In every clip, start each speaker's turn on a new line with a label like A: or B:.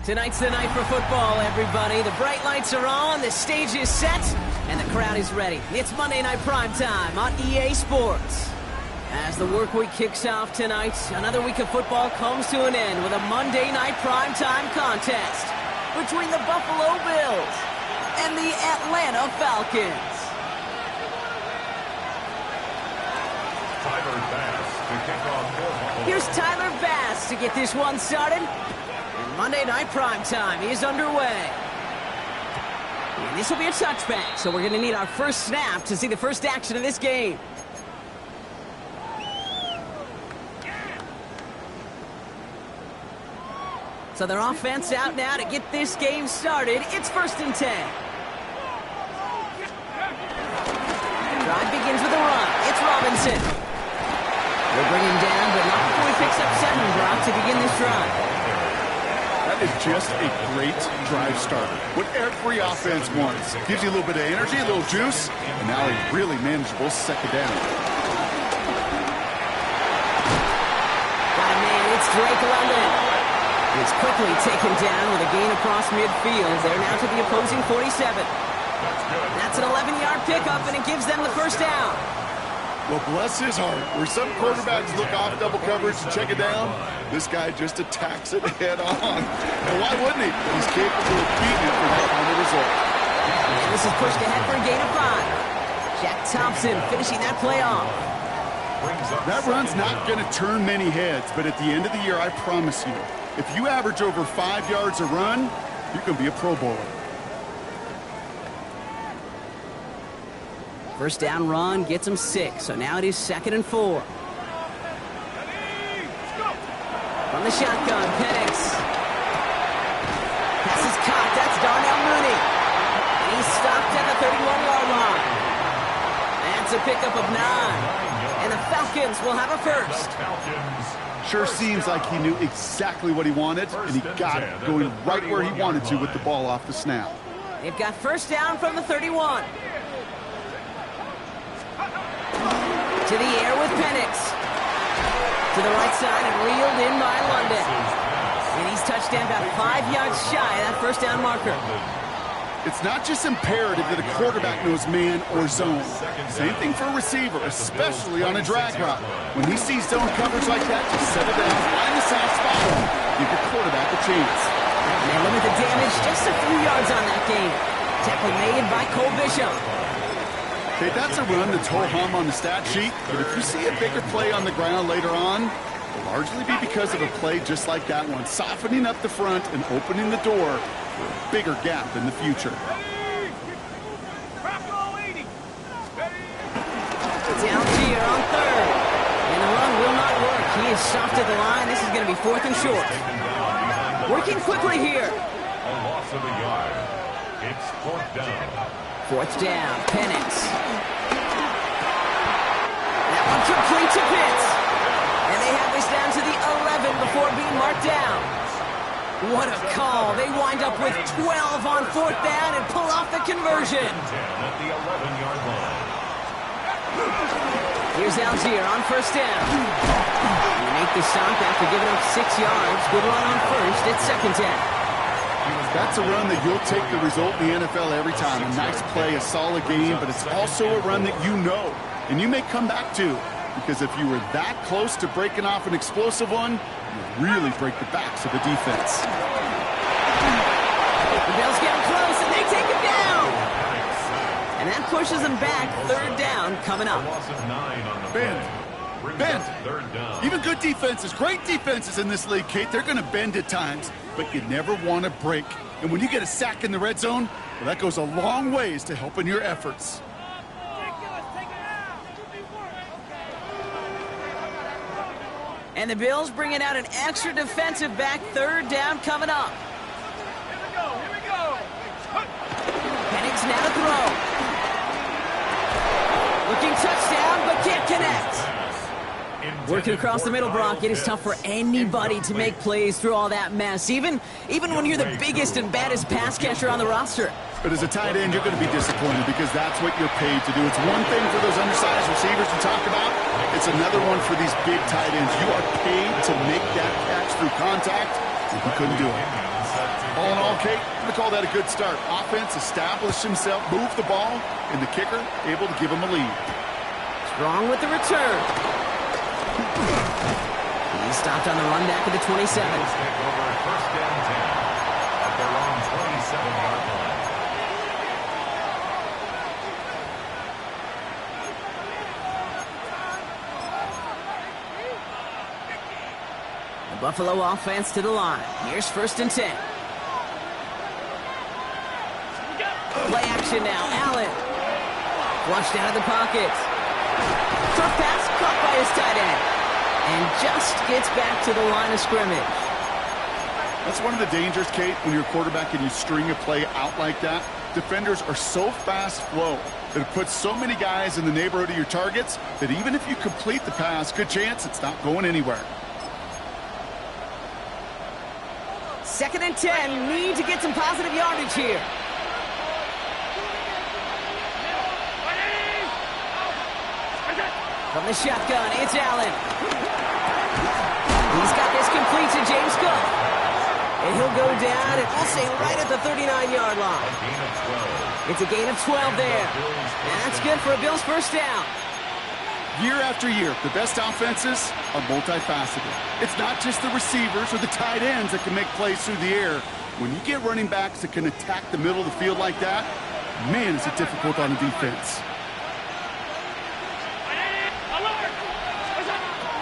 A: Tonight's the night for football, everybody. The bright lights are on, the stage is set, and the crowd is ready. It's Monday Night Primetime on EA Sports. As the work week kicks off tonight, another week of football comes to an end with a Monday Night Primetime contest between the Buffalo Bills and the Atlanta Falcons.
B: Tyler Bass to kick off for Buffalo.
A: Here's Tyler Bass to get this one started. Monday Night Primetime is underway. And this will be a touchback, so we're going to need our first snap to see the first action of this game. So their offense out now to get this game started. It's 1st and 10. Drive begins with a run. It's Robinson. They'll bring him down, but not before he picks up 7, Brock, to begin this drive.
C: That is just a great drive starter. What every offense wants. Gives you a little bit of energy, a little juice, and now a really manageable second down.
A: Got a man, it's Drake London. He's quickly taken down with a gain across midfield. They're now to the opposing 47. That's an 11-yard pickup, and it gives them the first down.
C: Well, bless his heart. Where some quarterbacks look off double coverage and check it down, this guy just attacks it head on. And why wouldn't he? He's capable of beating it for that kind of result.
A: And this is pushed ahead for a gain of 5. Jack Thompson finishing that play off.
C: That run's not going to turn many heads, but at the end of the year, I promise you, if you average over 5 yards a run, you're going to be a Pro Bowler.
A: First down run gets him 6, so now it is 2nd and 4. From the shotgun, Penix. Pass is caught, that's Darnell Mooney. And he's stopped at the 31-yard line. That's a pickup of 9. And the Falcons will have a first.
C: Sure seems like he knew exactly what he wanted, and he got it, going right where he wanted to with the ball off the snap.
A: They've got first down from the 31. To the air with Penix. To the right side and reeled in by London. And he's touchdown, about 5 yards shy of that first down marker.
C: It's not just imperative that a quarterback knows man or zone. Same thing for a receiver, especially on a drag route. When he sees zone coverage like that, just settle down, find the soft spot, give your quarterback a chance.
A: And they limit the damage just a few yards on that game. Tackle made by Cole Bishop.
C: Okay, that's a run that's ho-hum on the stat sheet, but if you see a bigger play on the ground later on, it'll largely be because of a play just like that one, softening up the front and opening the door for a bigger gap in the future.
A: It's Algier on third. And the run will not work. He is soft at the line. This is going to be 4th and short. Working quickly here.
B: A loss of a yard. It's 4th down.
A: 4th down. Penix. That one complete to Pitts. And they have this down to the 11 before being marked down. What a call. They wind up with 12 on 4th down and pull off the conversion.
B: 10 at the 11-yard line.
A: Here's Algier on 1st down. They make the stop after giving up 6 yards. Good run on 1st. It's 2nd down.
C: That's a run that you'll take the result in the NFL every time. A nice play, a solid game, but it's also a run that you know and you may come back to. Because if you were that close to breaking off an explosive one, you really break the backs of the defense.
A: The Bills get him close, and they take him down. And that pushes them back. 3rd down coming up.
B: A loss of 9 on the
C: Bend.
B: play.
C: Bend.
B: 3rd down.
C: Even good defenses, great defenses in this league, Kate, they're going to bend at times, but you never want to break. And when you get a sack in the red zone, well, that goes a long ways to helping your efforts.
A: And the Bills bringing out an extra defensive back. 3rd down coming up.
D: Here we go.
A: Penix now to throw. Looking touchdown, but can't connect. Working across the middle, Brock. It is tough for anybody to make plays through all that mess, even when you're the biggest and baddest pass catcher on the roster.
C: But as a tight end, you're going to be disappointed because that's what you're paid to do. It's one thing for those undersized receivers to talk about. It's another one for these big tight ends. You are paid to make that catch through contact, and he couldn't do it. All in all, Kate, I'm going to call that a good start. Offense established himself, moved the ball, and the kicker able to give him a lead.
A: Strong with the return. He stopped on the run back at the 27.
B: Take over 1st down 10 at their own 27-yard line.
A: The Buffalo offense to the line. Here's 1st and 10. Play action now. Allen. Flushed out of the pocket. Tough pass caught by his tight end. And just gets back to the line of scrimmage.
C: That's one of the dangers, Kate, when you're a quarterback and you string a play out like that. Defenders are so fast flow that it puts so many guys in the neighborhood of your targets that even if you complete the pass, good chance it's not going anywhere.
A: 2nd and 10. Need to get some positive yardage here. From the shotgun, it's Allen. He's got this complete to James Cook. And he'll go down, and we'll say right at the 39-yard line. It's a gain of 12 there. And that's good for a Bills 1st down.
C: Year after year, the best offenses are multifaceted. It's not just the receivers or the tight ends that can make plays through the air. When you get running backs that can attack the middle of the field like that, man, is it difficult on the defense.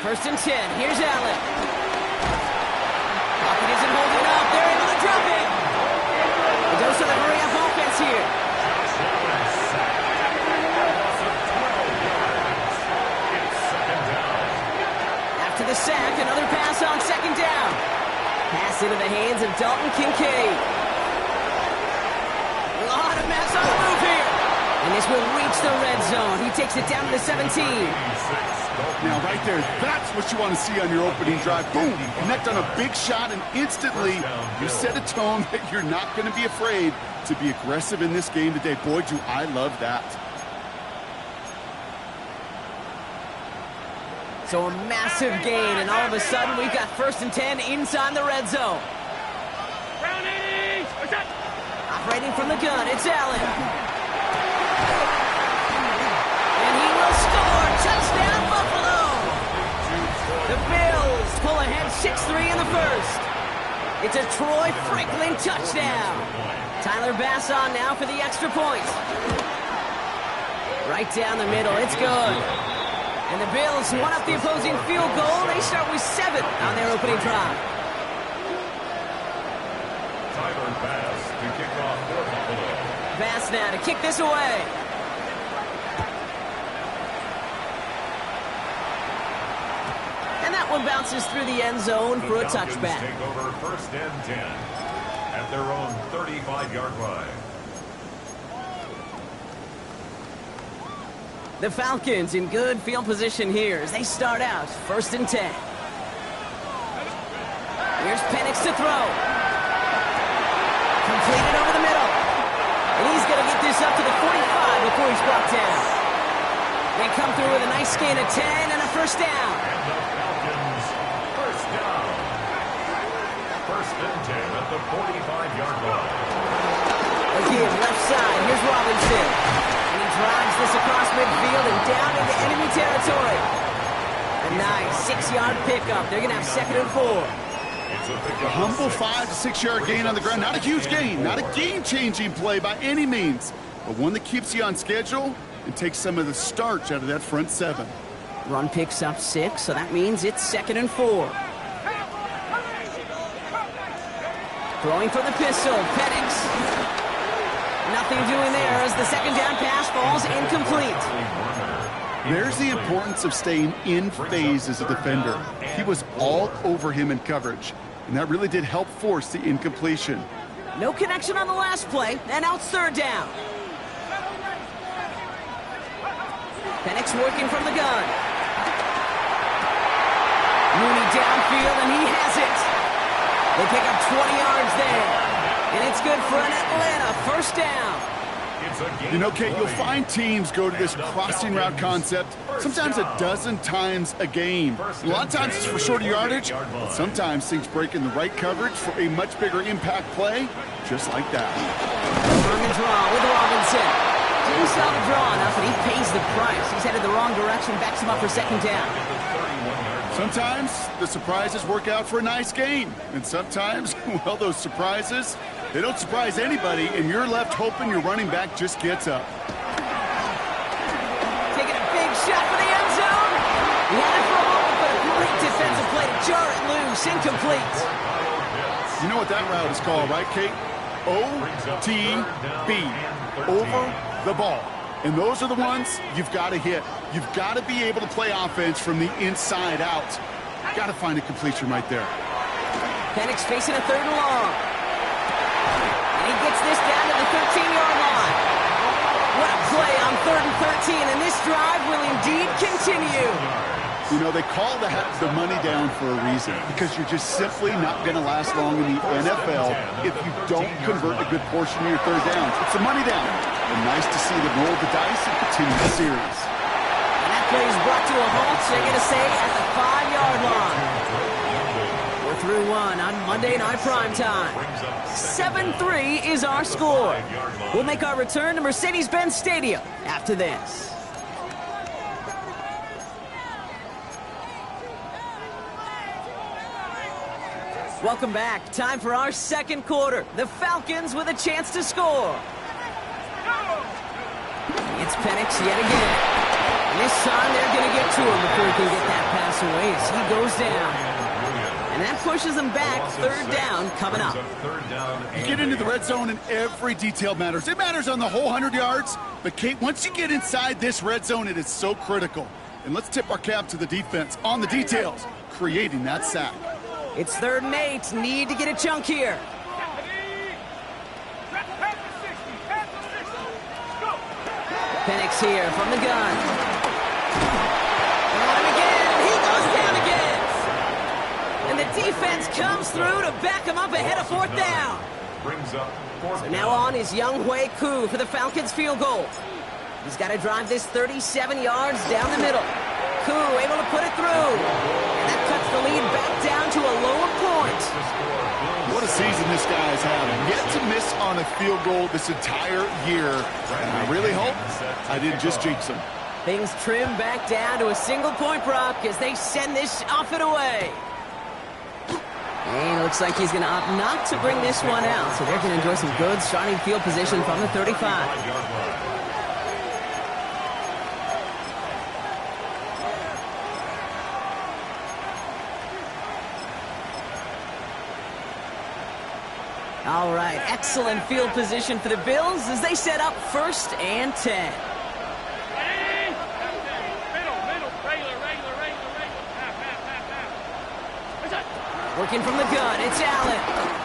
A: 1st and 10. Here's Allen. Pocket isn't holding up. They're able to drop it. The dose of the hurry-up offense here. After the sack, another pass on 2nd down. Pass into the hands of Dalton Kincaid. A lot of mess on the move here. And this will reach the red zone. He takes it down to the 17.
C: Now, right there, that's what you want to see on your opening drive. Boom! Connect on a big shot, and instantly you set a tone that you're not going to be afraid to be aggressive in this game today. Boy, do I love that.
A: So a massive gain, and all of a sudden we've got 1st and 10 inside the red zone. Operating from the gun, it's Allen. And he will score. Touchdown, Buffalo. The Bills pull ahead 6-3 in the first. It's a Troy Franklin touchdown. Tyler Bass on now for the extra point. Right down the middle, it's good. And the Bills won up the opposing field goal. They start with 7 on their opening drive.
B: Tyler Bass to kick off for Buffalo.
A: Bass now to kick this away. And that one bounces through the end zone for a touchback.
B: Take over first and 10 at their own 35-yard line.
A: The Falcons in good field position here as they start out first and 10. Here's Penix to throw. Completed over the middle. And he's going to get this up to the 45 before he's brought down. They come through with a nice gain of 10 and a first down.
B: And the Falcons first down. First and 10 at the 45-yard line.
A: Again, left side. Here's Robinson. And he drives this across midfield and down into enemy territory. A nice 6-yard pickup. They're going to have 2nd and 4.
C: A humble 5 to 6 yard gain on the ground. Not a huge gain, not a game-changing play by any means, but one that keeps you on schedule and takes some of the starch out of that front 7.
A: Run picks up 6, so that means it's 2nd and 4. Throwing for the pistol, Penix. Nothing doing there as the second down pass falls incomplete.
C: There's the importance of staying in phase as a defender. He was all over him in coverage, and that really did help force the incompletion.
A: No connection on the last play, and now it's 3rd down. Penix working from the gun. Mooney downfield, and he has it. They pick up 20 yards there, and it's good for an Atlanta first down.
C: You know, Kate, you'll find teams go to this crossing route concept sometimes a dozen times a game. A lot of times it's for shorter yardage, but sometimes things break in the right coverage for a much bigger impact play, just like that.
A: On the draw with Robinson. He saw the draw enough, and he pays the price. He's headed the wrong direction, backs him up for 2nd down.
C: Sometimes the surprises work out for a nice game, and sometimes, well, those surprises, they don't surprise anybody, and you're left hoping your running back just gets up.
A: Taking a big shot for the end zone. He had it for a moment, but a great defensive play to jar it loose. Incomplete.
C: You know what that route is called, right, Kate? OTB. Over the ball. And those are the ones you've got to hit. You've got to be able to play offense from the inside out. Got to find a completion right there.
A: Penix facing a 3rd and long. And he gets this down to the 13-yard line. What a play on 3rd and 13, and this drive will indeed continue.
C: You know, they call the money down for a reason, because you're just simply not going to last long in the NFL if you don't convert a good portion of your 3rd downs. It's the money down. And nice to see them roll the dice and continue the series.
A: And that play is brought to a halt, so they're going to say at the 5-yard line. We're through 1 on Monday Night Primetime. 7-3 is our score. We'll make our return to Mercedes-Benz Stadium after this. Welcome back. Time for our 2nd quarter. The Falcons with a chance to score. It's Penix yet again. And this time they're going to get to him before he can get that pass away as he goes down. And that pushes them back. 3rd down coming up.
C: You get into the red zone and every detail matters. It matters on the whole 100 yards. But, Kate, once you get inside this red zone, it is so critical. And let's tip our cap to the defense on the details, creating that sack.
A: It's 3rd and 8. Need to get a chunk here. Penix here from the gun. On him again. He goes down again. And the defense comes through to back him up ahead of 4th down. So now on is Younghoe Koo for the Falcons field goal. He's got to drive this 37 yards down the middle. Koo able to put it through. And that cuts the lead back down to a lower point.
C: What a season this guy's having. Yet to miss on a field goal this entire year. And I really hope I didn't just jinx him.
A: Things trim back down to a single-point Brock as they send this off and away. And it looks like he's going to opt not to bring this one out, so they're going to enjoy some good starting field position from the 35. All right, excellent field position for the Bills as they set up 1st and 10. Working from the gun, it's Allen.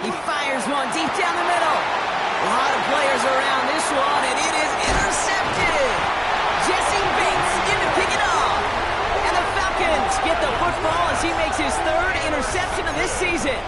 A: He fires one deep down the middle. A lot of players around this one, and it is intercepted. Jesse Bates in to pick it off. And the Falcons get the football as he makes his 3rd interception of this season.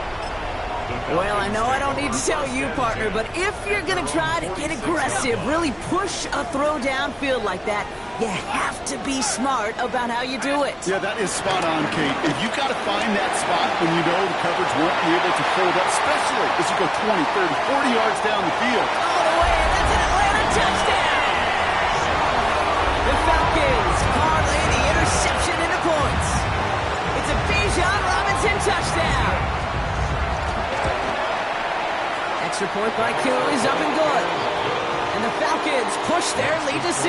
A: Well, I know I don't need to tell you, partner, but if you're going to try to get aggressive, really push a throw downfield like that, you have to be smart about how you do it.
C: Yeah, that is spot on, Kate. If you got to find that spot when you know the coverage won't be able to hold up, especially as you go 20, 30, 40 yards down the field.
A: All the way, and that's an Atlanta touchdown! The Falcons parlay the interception into points. It's a Bijan Robinson touchdown. Extra point by Kittle is up and good. And the Falcons push their lead to 6.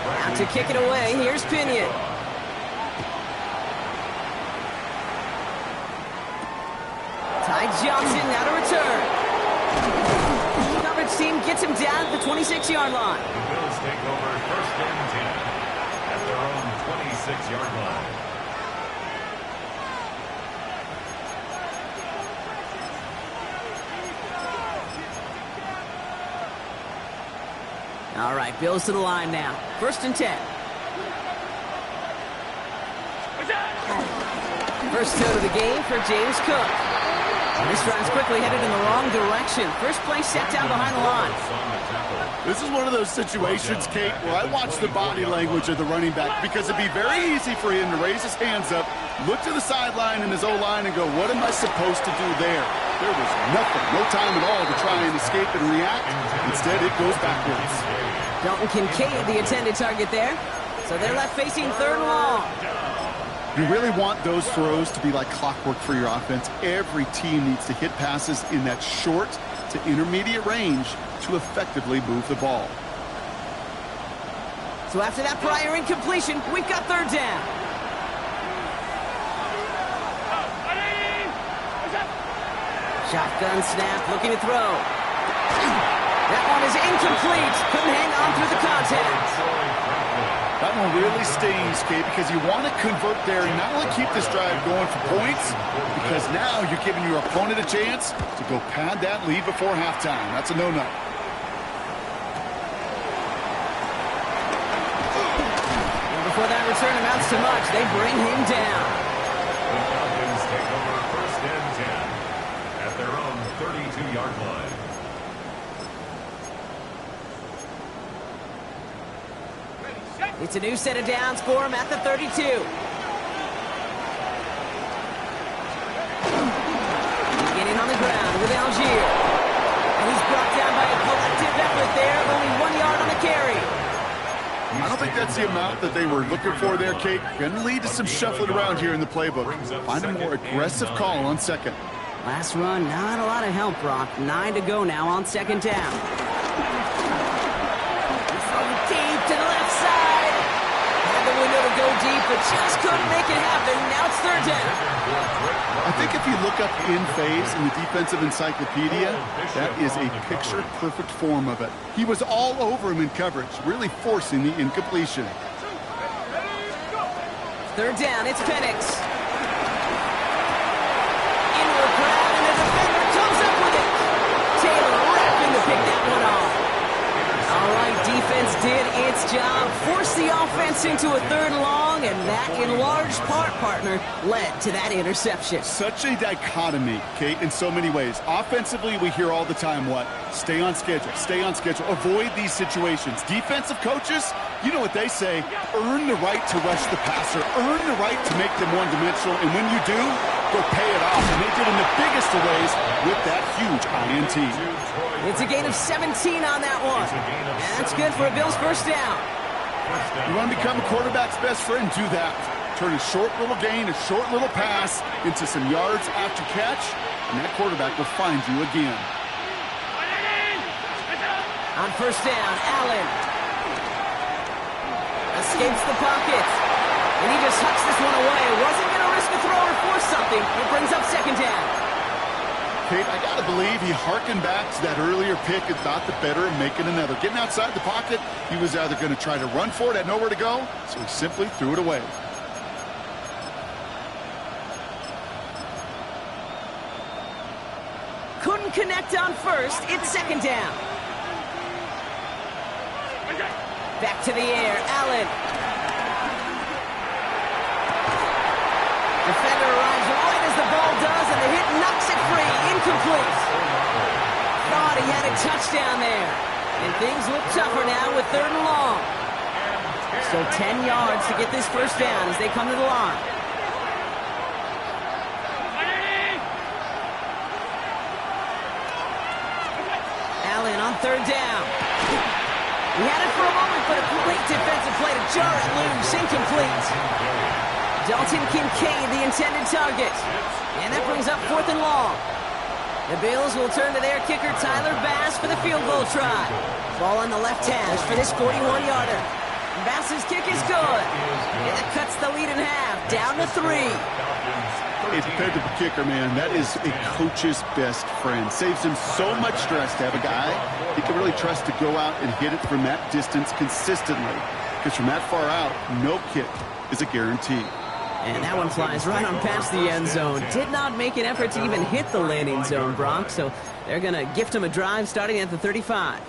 A: Now to kick it away, here's Pinion. Ty Johnson now to return. The coverage team gets him down at the 26-yard line.
B: The Bills take over 1st and 10 at their own 26-yard line.
A: All right, Bills to the line now. 1st and 10. First out of the game for James Cook. This drive's quickly headed in the wrong direction. First play set down behind the line.
C: This is one of those situations, Kate, where I watch the body language of the running back because it'd be very easy for him to raise his hands up, look to the sideline in his O-line and go, what am I supposed to do there? There was nothing, no time at all to try and escape and react. Instead, it goes backwards.
A: Dalton Kincaid, the intended target there. So they're left facing 3rd and long.
C: You really want those throws to be like clockwork for your offense. Every team needs to hit passes in that short to intermediate range to effectively move the ball.
A: So after that prior incompletion, we've got 3rd down. Shotgun snap, looking to throw. That one is incomplete. Couldn't hang on through the contact.
C: That one really stings, Kate, because you want to convert there and not only keep this drive going for points, because now you're giving your opponent a chance to go pad that lead before halftime. That's a no-no.
A: Before that return amounts to much, they bring him down.
B: The Falcons take over 1st and 10 at their own 32-yard line.
A: It's a new set of downs for him at the 32. Getting on the ground with Algier. And he's brought down by a collective effort there, only 1 yard on the carry.
C: I don't think that's the amount that they were looking for there, Kate. Going to lead to some shuffling around here in the playbook. Find a more aggressive call on 2nd.
A: Last run, not a lot of help, Brock. 9 to go now on 2nd down. Deep to the left side. Had the window to go deep, but just couldn't make it happen. Now it's 3rd down.
C: I think if you look up in phase in the defensive encyclopedia, that is a picture-perfect form of it. He was all over him in coverage, really forcing the incompletion.
A: 3rd down, it's Penix. Into a crowd, and the defender comes up with it. Taylor rapping to pick that one off. All right, defense did its job, forcing forced the offense into a 3rd and long, and that, in large part, partner, led to that interception.
C: Such a dichotomy, Kate, in so many ways. Offensively, we hear all the time what? Stay on schedule, avoid these situations. Defensive coaches, you know what they say, earn the right to rush the passer, earn the right to make them one-dimensional, and when you do, go pay it off. And they did in the biggest of ways with that huge INT.
A: It's a gain of 17 on that one. And that's good for a Bills first down.
C: You want to become a quarterback's best friend? Do that. Turn a short little gain, a short little pass into some yards after catch, and that quarterback will find you again.
A: On first down, Allen escapes the pocket. And he just hucks this one away. Wasn't going to risk a throw or force something. It brings up second down.
C: Kate, I got to believe he harkened back to that earlier pick and thought the better of making another. Getting outside the pocket, he was either going to try to run for it, had nowhere to go, so he simply threw it away.
A: Couldn't connect on first. It's second down. Back to the air, Allen. Defender arrives right as the ball does, and the hit knocks it free. Incomplete. Thought he had a touchdown there. And things look tougher now with 3rd and long. So 10 yards to get this first down as they come to the line. Allen on 3rd down. He had it for a moment, but a great defensive play to jar it loose. Incomplete. Dalton Kincaid, the intended target. And that brings up 4th and long. The Bills will turn to their kicker, Tyler Bass, for the field goal try. Ball on the left hash for this 41-yarder. Bass's kick is good. And that cuts the lead in half, down to 3.
C: A dependable kicker, man. That is a coach's best friend. Saves him so much stress to have a guy he can really trust to go out and hit it from that distance consistently. Because from that far out, no kick is a guarantee.
A: And that one flies right on past the end zone. Did not make an effort to even hit the landing zone, Brock. So they're going to gift him a drive starting at the 35.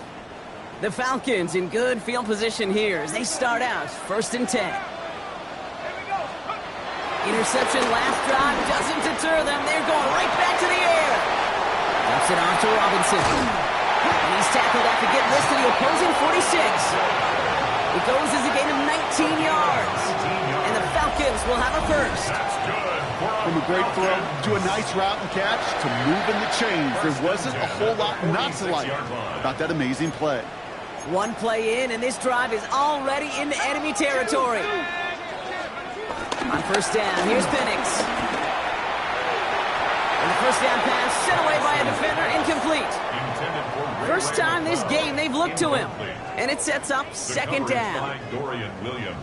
A: The Falcons in good field position here as they start out 1st and 10. Interception last drive doesn't deter them. They're going right back to the air. Dumps it off to Robinson. And he's tackled after getting this to the opposing 46. It goes as a gain of 19 yards. And the Falcons will have a first.
C: From a great throw to a nice route and catch to moving the chains. There wasn't a whole lot not to like about that amazing play.
A: One play in, and this drive is already into enemy territory. On first down, here's Penix. And the first down pass sent away by a defender, incomplete. First time this game they've looked to him. And it sets up second down.
B: Dorian Williams.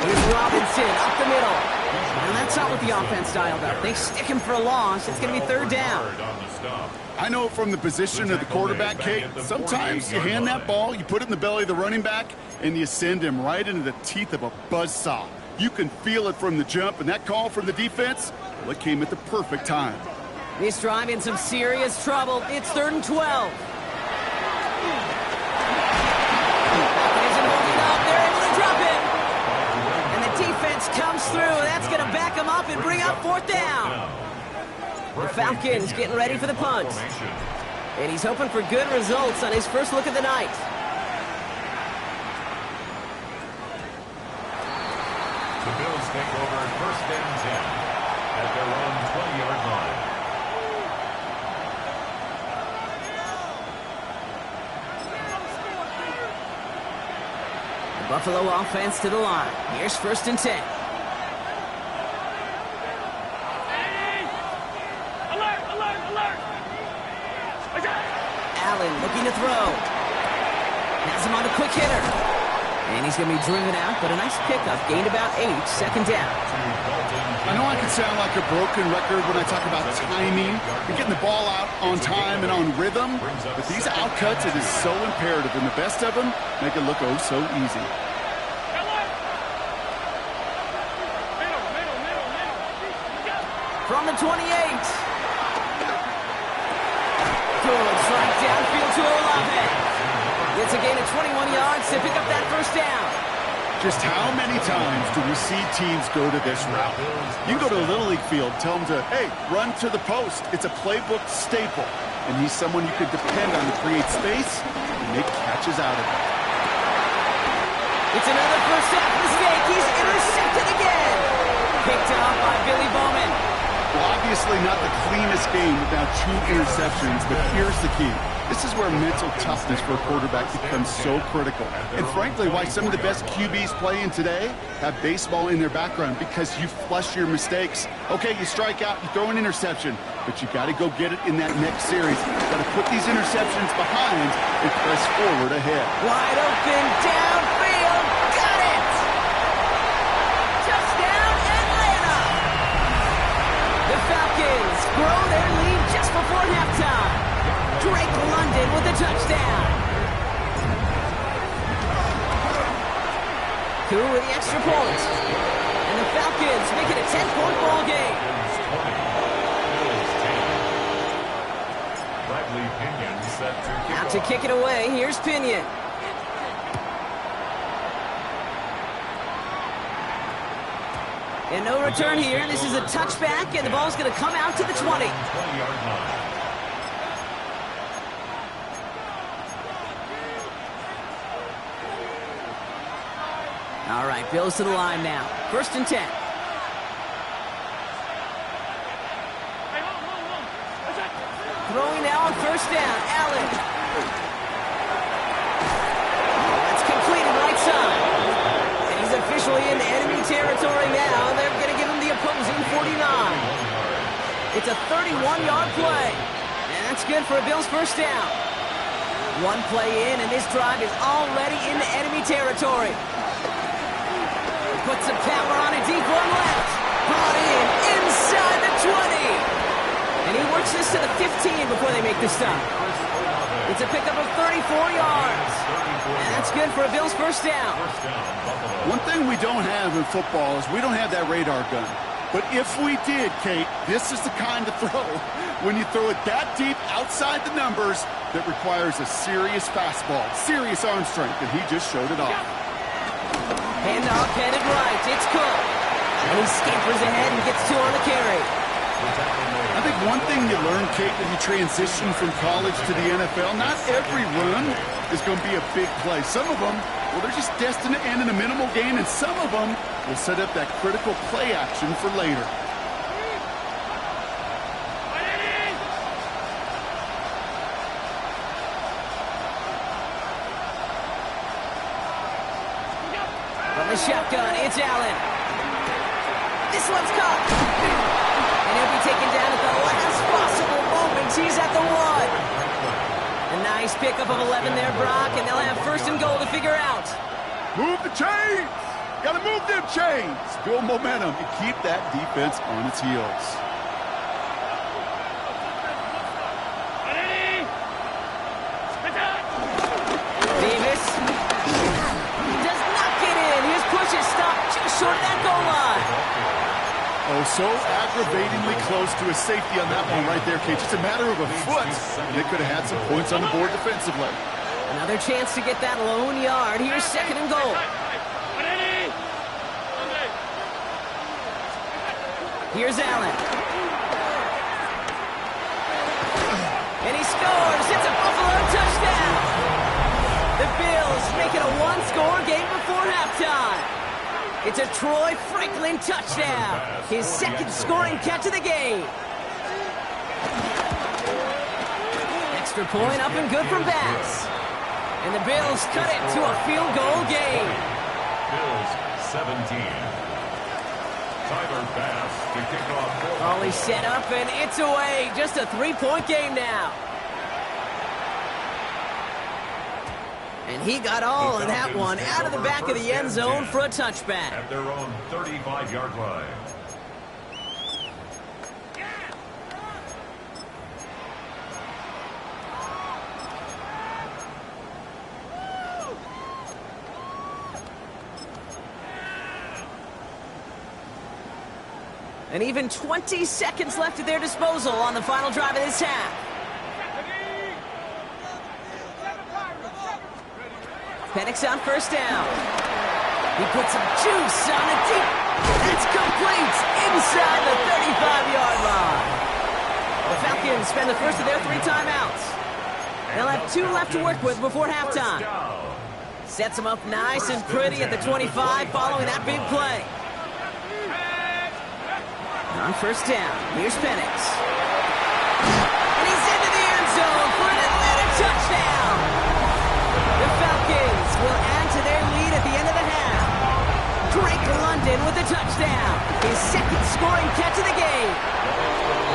A: Here's Robinson up the middle. And that's not what the offense dialed up. They stick him for a loss. It's going to be 3rd down.
C: I know from the position of the quarterback, Kate, sometimes you hand that ball, you put it in the belly of the running back, and you send him right into the teeth of a buzzsaw. You can feel it from the jump, and that call from the defense, well, it came at the perfect time.
A: This drive in some serious trouble. It's 3rd and 12. Defense comes through. That's going to back him up and bring up 4th down. The Falcons getting ready for the punt. And he's hoping for good results on his first look of the night.
B: The Bills take over 1st and 10 at their own 20-yard line.
A: Buffalo offense to the line. Here's 1st and 10.
D: Alert, alert, alert.
A: Allen looking to throw. Has him on a quick hitter. And he's going to be driven out, but a nice pickup. Gained about 8, second down.
C: I know I can sound like a broken record when I talk about timing and getting the ball out on time and on rhythm, but these outcuts, it is so imperative, and the best of them make it look oh so easy.
A: From the 28. Good strike downfield to Olave. It's a gain of 21 yards to pick up that first down.
C: Just how many times do we see teams go to this route? You go to a Little League field, tell them to, hey, run to the post. It's a playbook staple. And he's someone you could depend on to create space and make catches out of it.
A: It's another first half mistake. He's intercepted again. Picked up by Billy Bowman.
C: Well, obviously not the cleanest game without 2 interceptions, but here's the key. This is where mental toughness for a quarterback becomes so critical. And frankly, why some of the best QBs playing today have baseball in their background, because you flush your mistakes. Okay, you strike out, you throw an interception, but you got to go get it in that next series. Got to put these interceptions behind and press forward ahead.
A: Wide open, downfield, got it! Touchdown, Atlanta! The Falcons grow their lead just before halftime. Drake London with the touchdown. Koo with the extra point. And the Falcons make it a 10-point ball game.
B: Bradley Pinion set to kick
A: Out to kick it away. Here's Pinion. And no return here. This is a touchback, and the ball's going to come out to the 20.
B: 20-yard line.
A: All right, Bills to the line now. 1st and 10. Throwing now on 1st down. Allen. That's completed right side. And he's officially in enemy territory now. They're going to give him the opposing 49. It's a 31-yard play. And that's good for a Bills 1st down. 1 play in, and this drive is already into enemy territory. Put some power on it, deep one left. Brought in, inside the 20. And he works this to the 15 before they make the stop. It's a pickup of 34 yards. And that's good for a Bills 1st down.
C: One thing we don't have in football is we don't have that radar gun. But if we did, Kate, this is the kind of throw, when you throw it that deep outside the numbers, that requires a serious fastball, serious arm strength, and he just showed it off.
A: Handoff headed right. It's Cook. And he scampers ahead and gets 2 on the carry.
C: I think one thing you learn, Kate, when you transition from college to the NFL, not every run is going to be a big play. Some of them, well, they're just destined to end in a minimal gain, and some of them will set up that critical play action for later.
A: From the shotgun, it's Allen. This one's caught. And he'll be taken down at the last possible moment. He's at the 1. A nice pickup of 11 there, Brock, and they'll have 1st and goal to figure out.
C: Move the chains! Gotta move them chains! Build momentum and keep that defense on its heels.
A: Davis does not get in. His push is stopped just short of that goal line.
C: Oh, so aggravatingly close to a safety on that one right there, Kate. Just a matter of a foot. They could have had some points on the board defensively.
A: Another chance to get that lone yard. Here's 2nd and goal. Here's Allen. And he scores. It's a Buffalo touchdown. The Bills make it a 1-score game before halftime. It's a Troy Franklin touchdown. His 2nd scoring catch of the game. Extra point up and good from Bass. And the Bills cut it to a field goal game.
B: Bills 17. Tyler Bass to kick off.
A: Ollie set up and it's away. Just a 3-point game now. And he got all of that one out of the back of the end zone for a touchback.
B: At their own 35-yard line.
A: And even 20 seconds left at their disposal on the final drive of this half. Penix on first down. He puts some juice on a deep. That's complete inside the 35-yard line. The Falcons spend the first of their 3 timeouts. They'll have 2 left to work with before halftime. Sets them up nice and pretty at the 25 following that big play. On first down, here's Penix. And he's into the end zone for an Atlanta touchdown. The Falcons will add to their lead at the end of the half. Drake London with a touchdown. His second scoring catch of the game.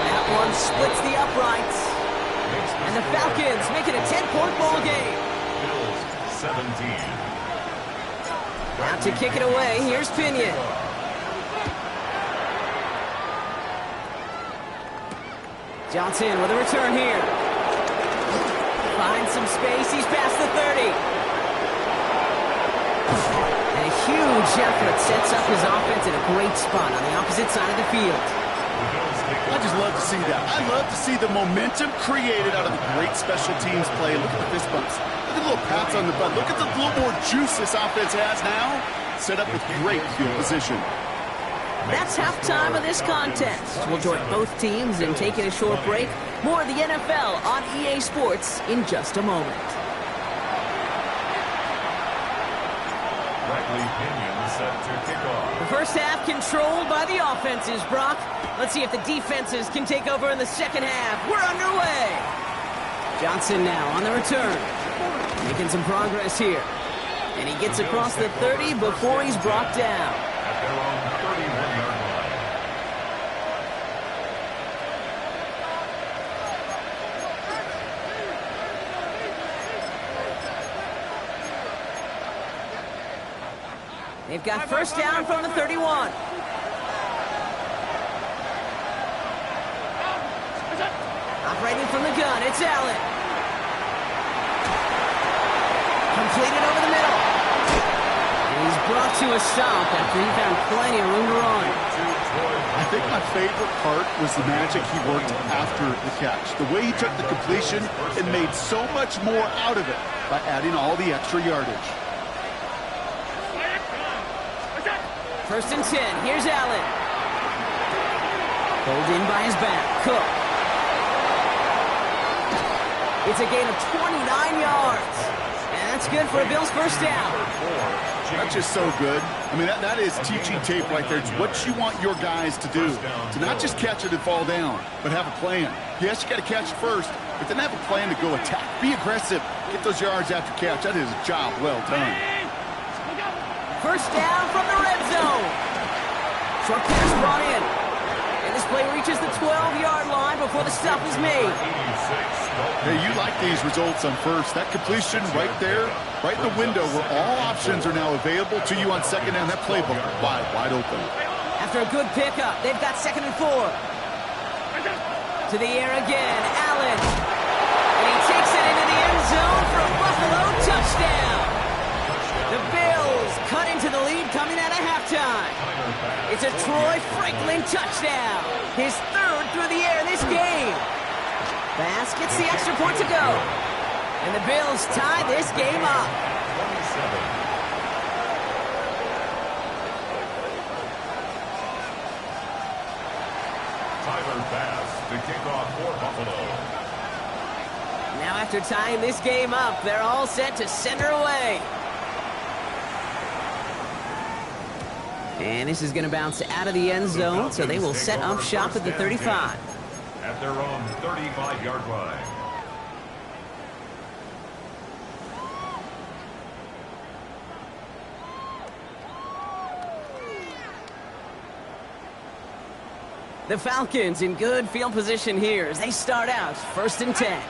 A: That one splits the uprights. And the Falcons make it a 10-point ball game.
B: Bills 17.
A: Out to kick it away, here's Pinion. Johnson with a return here. Finds some space, he's past the 30. And a huge effort sets up his offense in a great spot on the opposite side of the field.
C: I just love to see that. I love to see the momentum created out of the great special teams play. Look at the fist bumps. Look at the little pats on the butt. Look at the little more juice this offense has now. Set up with great field position.
A: That's halftime of this contest. We'll join both teams in taking a short break. More of the NFL on EA Sports in just a moment.
B: Bradley Pinion set to kick off.
A: The first half controlled by the offenses, Brock. Let's see if the defenses can take over in the second half. We're underway. Johnson now on the return. Making some progress here. And he gets across the 30 before he's brought down.
B: At their own 31-yard line.
A: They've got first down from the 31. Operating from the gun, it's Allen. Completed over the middle. And he's brought to a stop after he found plenty of room to run.
C: I think my favorite part was the magic he worked after the catch. The way he took the completion and made so much more out of it by adding all the extra yardage.
A: First and 10, here's Allen. Pulled in by his back, Cook. It's a gain of 29 yards. And that's good for a Bills first down.
C: That's just so good. I mean, that is teaching tape right there. It's what you want your guys to do. To not just catch it and fall down, but have a plan. Yes, you got to catch it first, but then have a plan to go attack. Be aggressive. Get those yards after catch. That is a job well done.
A: First down from the red zone. Short pass brought in. And this play reaches the 12-yard line before the stop is made.
C: Hey, you like these results on first. That completion right there, right in the window where all options are now available to you on second down. That playbook wide open.
A: After a good pickup, they've got second and 4. To the air again, Allen. And he takes it into the end zone for a Buffalo touchdown. The Bills cut into the lead coming out of halftime. It's a Troy Franklin touchdown. His third through the air in this game. Bass gets the extra point to go. And the Bills tie this game up.
B: 27. Tyler Bass to kick off for Buffalo.
A: Now after tying this game up, they're all set to send her away. And this is going to bounce out of the end zone, so they will set up shop at the 35.
B: At their own 35-yard line.
A: The Falcons in good field position here as they start out first and 10.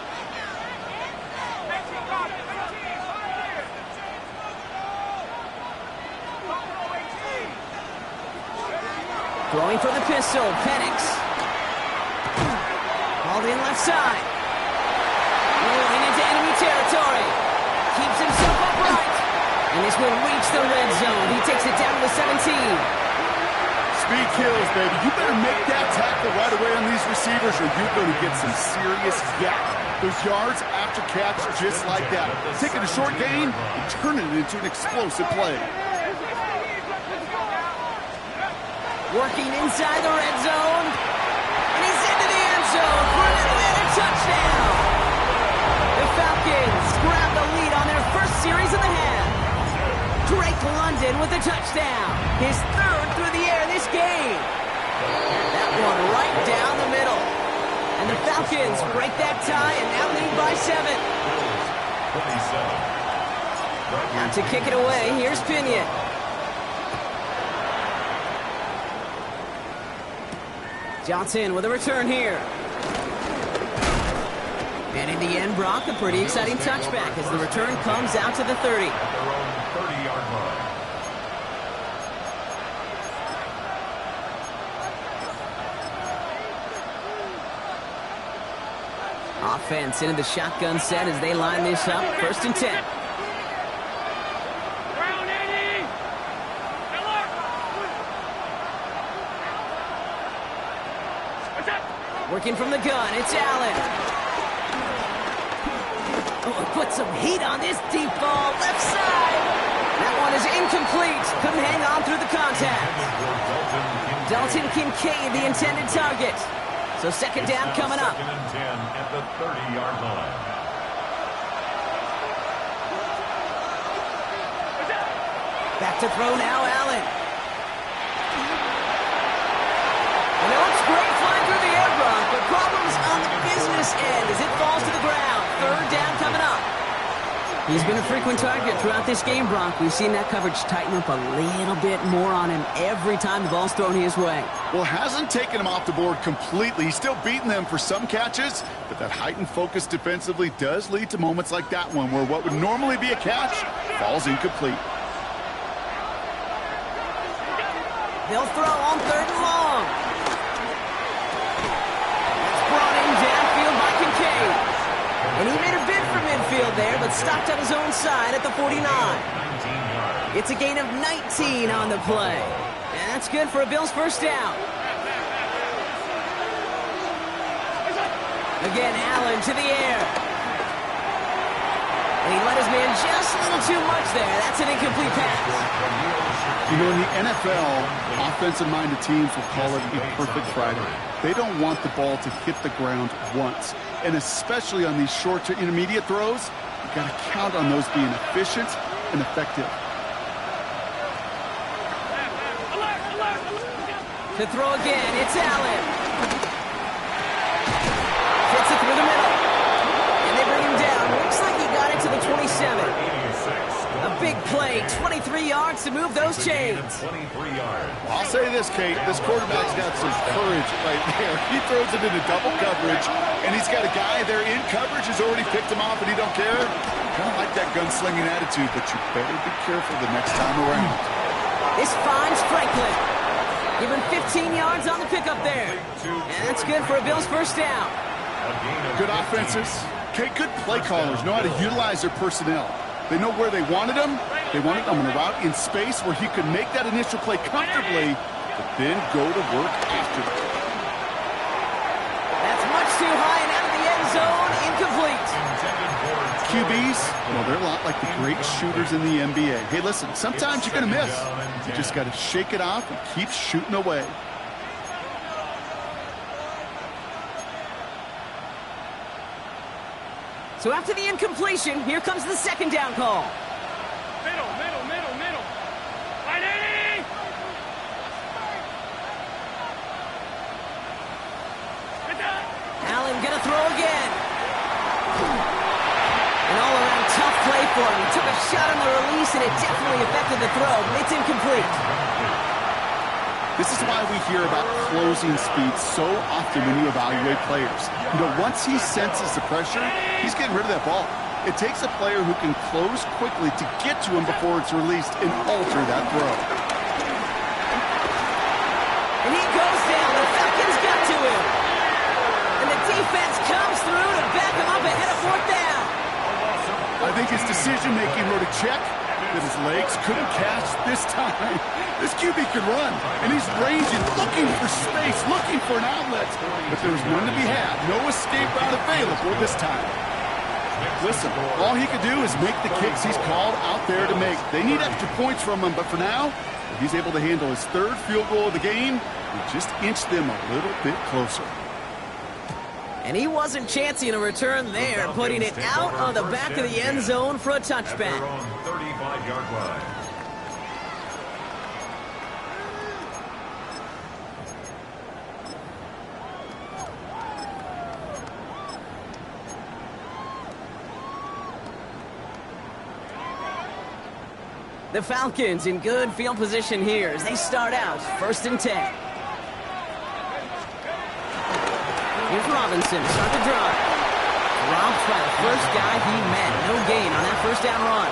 A: Throwing for the pistol, Penix. Hauled in left side. Rolling into enemy territory. Keeps himself upright. And this will reach the red zone. He takes it down to the 17.
C: QB kills, baby. You better make that tackle right away on these receivers or you're going to get some serious yak. Those yards after catch just like that. Taking a short gain and turning it into an explosive play.
A: Working inside the red zone. And he's into the end zone for another touchdown. The Falcons grab the lead on their first series of the half. Drake London with a touchdown. His third through the air this game. That one right down the middle. And the Falcons break that tie and now lead by 7. Now to kick it away, here's Pinion. Johnson with a return here. And in the end, Brock, a pretty exciting touchback as the return comes out to the 30.
B: At their own 30-yard line.
A: Offense into the shotgun set as they line this up. 1st and 10.
D: Ground 80. Alert. What's up?
A: Working from the gun, it's Allen. Oh, put some heat on this deep ball, left side. That one is incomplete. Couldn't hang on through the contact. Dalton Kincaid, the intended target. So 2nd down coming up.
B: 2nd and 10 at the 30-yard line.
A: Back to throw now, Allen. And it looks great flying through the air, Brock, but problems on the business end as it falls to the ground. 3rd down coming up. He's been a frequent target throughout this game, Brock. We've seen that coverage tighten up a little bit more on him every time the ball's thrown his way.
C: Well, hasn't taken him off the board completely. He's still beating them for some catches, but that heightened focus defensively does lead to moments like that one where what would normally be a catch falls incomplete.
A: They'll throw on 3rd and long. That's brought in downfield by Kincaid. And he made a bid for midfield there, but stopped on his own side at the 49. It's a gain of 19 on the play. And that's good for a Bills 1st down. Again, Allen to the air. And he let his man just a little too much there. That's an incomplete pass.
C: You know, in the NFL, offensive-minded teams will call it a perfect Friday. They don't want the ball to hit the ground once. And especially on these short to intermediate throws, you've got to count on those being efficient and effective.
A: To throw again, it's Allen. Fits it through the middle. And they bring him down. Looks like he got it to the 27. A big play, 23 yards to move those chains.
B: 23 yards.
C: I'll say this, Kate. This quarterback's got some courage right there. He throws it into double coverage, and he's got a guy there in coverage who's already picked him off, and he don't care. Kind of like that gunslinging attitude, but you better be careful the next time around.
A: This finds Franklin. Give him 15 yards on the pickup there. And that's good for a Bills 1st down.
C: Good offenses. Kate, good play callers know how to utilize their personnel. They know where they wanted him. They wanted him in a route in space where he could make that initial play comfortably, but then go to work after it.
A: That's much too high and out of the end zone. Incomplete.
C: QBs, well, they're a lot like the great shooters in the NBA. Hey, listen, sometimes you're going to miss. You just got to shake it off and keep shooting away.
A: So after the incompletion, here comes the 2nd down call.
D: Middle. Line 80.
A: Allen gonna throw again. An all-around tough play for him. He took a shot on the release, and it definitely affected the throw, but it's incomplete.
C: This is why we hear about closing speed so often when you evaluate players. You know, once he senses the pressure, he's getting rid of that ball. It takes a player who can close quickly to get to him before it's released and alter that throw.
A: And he goes down. The Falcons got to him. And the defense comes through to back him up ahead of 4th down.
C: I think his decision-making wrote a check that his legs couldn't catch this time. This QB could run, and he's ranging, looking for space, looking for an outlet. But there's none to be had. No escape route available this time. Listen, all he could do is make the kicks he's called out there to make. They need extra points from him, but for now, if he's able to handle his third field goal of the game, he just inched them a little bit closer.
A: And he wasn't chancing a return there, putting it out on the back of the end zone for a touchback.
B: 35-yard line.
A: The Falcons in good field position here as they start out 1st and 10. Here's Robinson, start the drive. Dropped by the first guy he met. No gain on that first down run.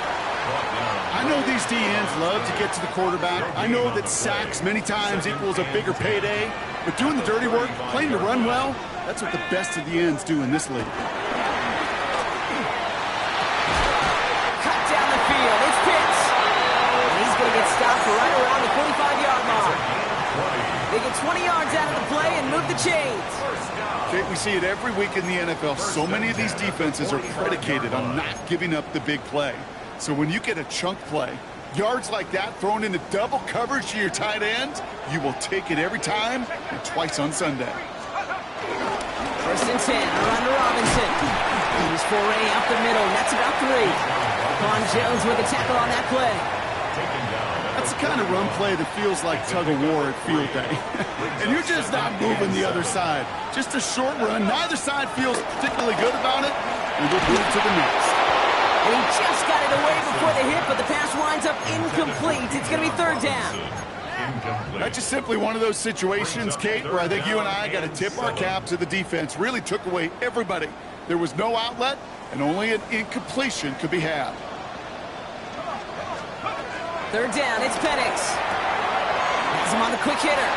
C: I know these DNs love to get to the quarterback. I know that sacks many times equals a bigger payday. But doing the dirty work, playing to run well, that's what the best of the ends do in this league.
A: Cut down the field. It's Pitts. And he's going to get stopped right around the 45-yard mark. They get 20 yards out of the play and move the chains.
C: Jake, we see it every week in the NFL. So many of these defenses are predicated on not giving up the big play. So when you get a chunk play, yards like that thrown into double coverage to your tight end, you will take it every time and twice on Sunday.
A: 1st and 10, around to Robinson. He's foray up the middle, and that's about 3. Quan Jones with a tackle on that play.
C: That's the kind of run play that feels like tug-of-war at field day. And you're just not moving the other side. Just a short run. Neither side feels particularly good about it, and we'll move to the next.
A: And he just got it away before the hit, but the pass winds up incomplete. It's going to be 3rd down.
C: That's just simply one of those situations, Kate, where I think you and I got to tip our cap to the defense. Really took away everybody. There was no outlet, and only an incompletion could be had.
A: 3rd down, it's Penix. Has him on the quick hitter.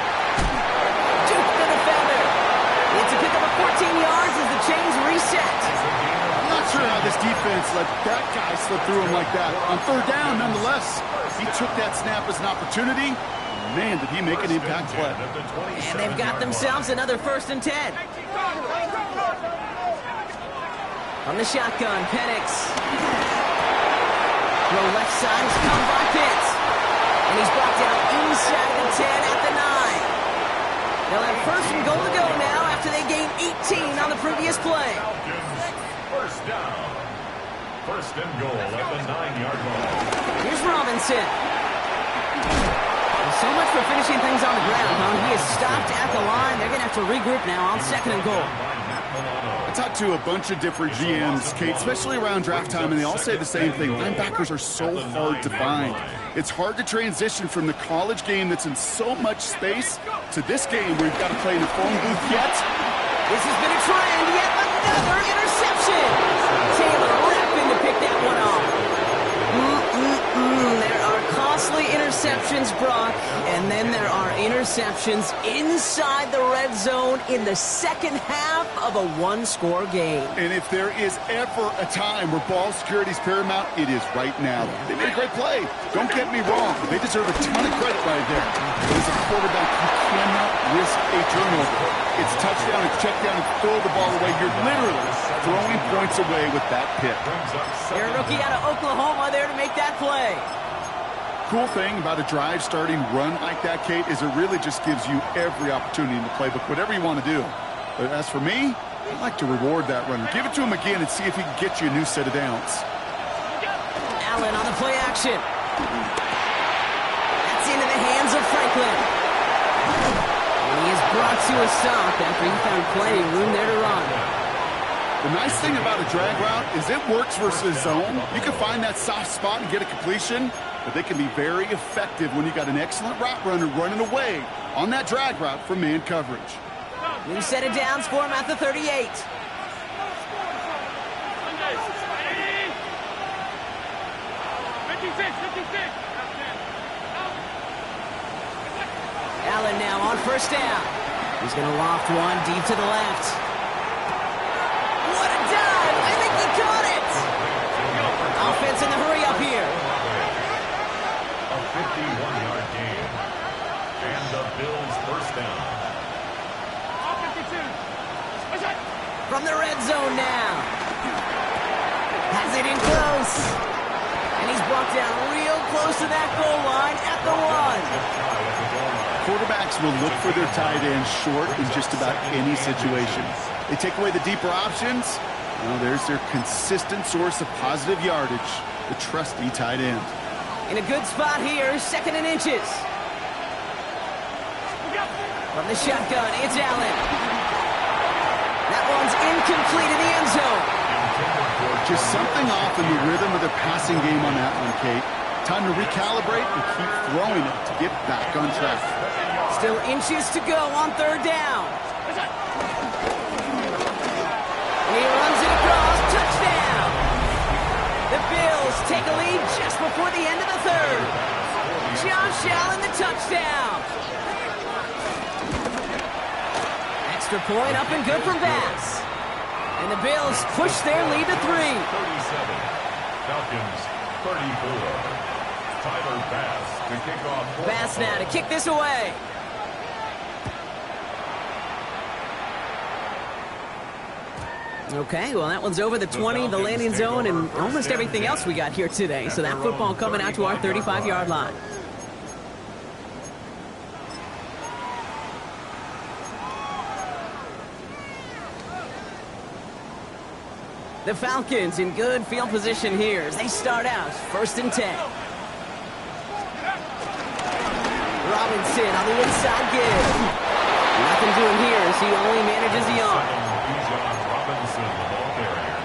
A: Juke the defender. It's a pickup of 14 yards as the chains reset.
C: I'm not sure how this defense let that guy slip through him like that. On 3rd down, nonetheless, he took that snap as an opportunity. Man, did he make an impact play.
A: And they've got themselves another 1st and 10. On the shotgun, Penix. Throw left side is caught by Pitts. And he's brought down inside the 10 at the 9. They'll have 1st and goal to go now after they gained 18 on the previous play.
B: 1st down. 1st and goal at the 9-yard line.
A: Here's Robinson. So much for finishing things on the ground, huh? He is stopped at the line. They're going to have to regroup now on 2nd and goal.
C: I talked to a bunch of different GMs, Kate, especially around draft time, and they all say the same thing. Linebackers are so hard to find. It's hard to transition from the college game that's in so much space to this game where you've got to play in the phone booth yet.
A: This has been a trend. Yet another interception. Taylor rapping to pick that one off. There are costly interceptions, Brock, and then there are interceptions inside the red zone in the second half of a one-score game.
C: And if there is ever a time where ball security is paramount, it is right now. They made a great play. Don't get me wrong. They deserve a ton of credit right there. But as a quarterback, you cannot risk a turnover. It's touchdown, it's check down, and throw the ball away. You're literally throwing points away with that pick.
A: They're a rookie out of Oklahoma there to make that play.
C: Cool thing about a drive starting run like that, Kate, is it really just gives you every opportunity in the playbook, whatever you want to do. But as for me, I'd like to reward that runner. Give it to him again and see if he can get you a new set of downs.
A: Allen on the play action. That's into the hands of Franklin. And he is brought to a stop after he found plenty of room there to run.
C: The nice thing about a drag route is it works versus zone. You can find that soft spot and get a completion, but they can be very effective when you got an excellent route runner running away on that drag route from man coverage.
A: New set of downs for him at the 38. Allen now on 1st down. He's going to loft one deep to the left. What a dive! I think he caught it! Offense in the hurry up here.
B: 51-yard gain. And the Bills first down.
D: All 52. What's that?
A: From the red zone now. Has it in close. And he's brought down real close to that goal line at the 1.
C: Quarterbacks will look for their tight end short in just about any situation. They take away the deeper options. Well, there's their consistent source of positive yardage, the trusty tight end.
A: In a good spot here, 2nd and inches. From the shotgun, it's Allen. That one's incomplete in the end zone.
C: Just something off in the rhythm of the passing game on that one, Kate. Time to recalibrate and keep throwing it to get back on track.
A: Still inches to go on 3rd down. He runs it across, touchdown. The Bills take a lead just before the end of the 3rd. Josh Allen, the touchdown. Extra point up and good for Bass. And the Bills push their lead to 3.
B: 37. Falcons 34. Tyler Bass to kick off.
A: Bass now to kick this away. Okay, well, that one's over the 20, the landing zone, and almost everything else we got here today. So that football coming out to our 35-yard line. The Falcons in good field position here as they start out 1st and 10. Robinson on the inside give. Nothing doing here as he only manages the arm.
B: Bijan Robinson, the ball carrier.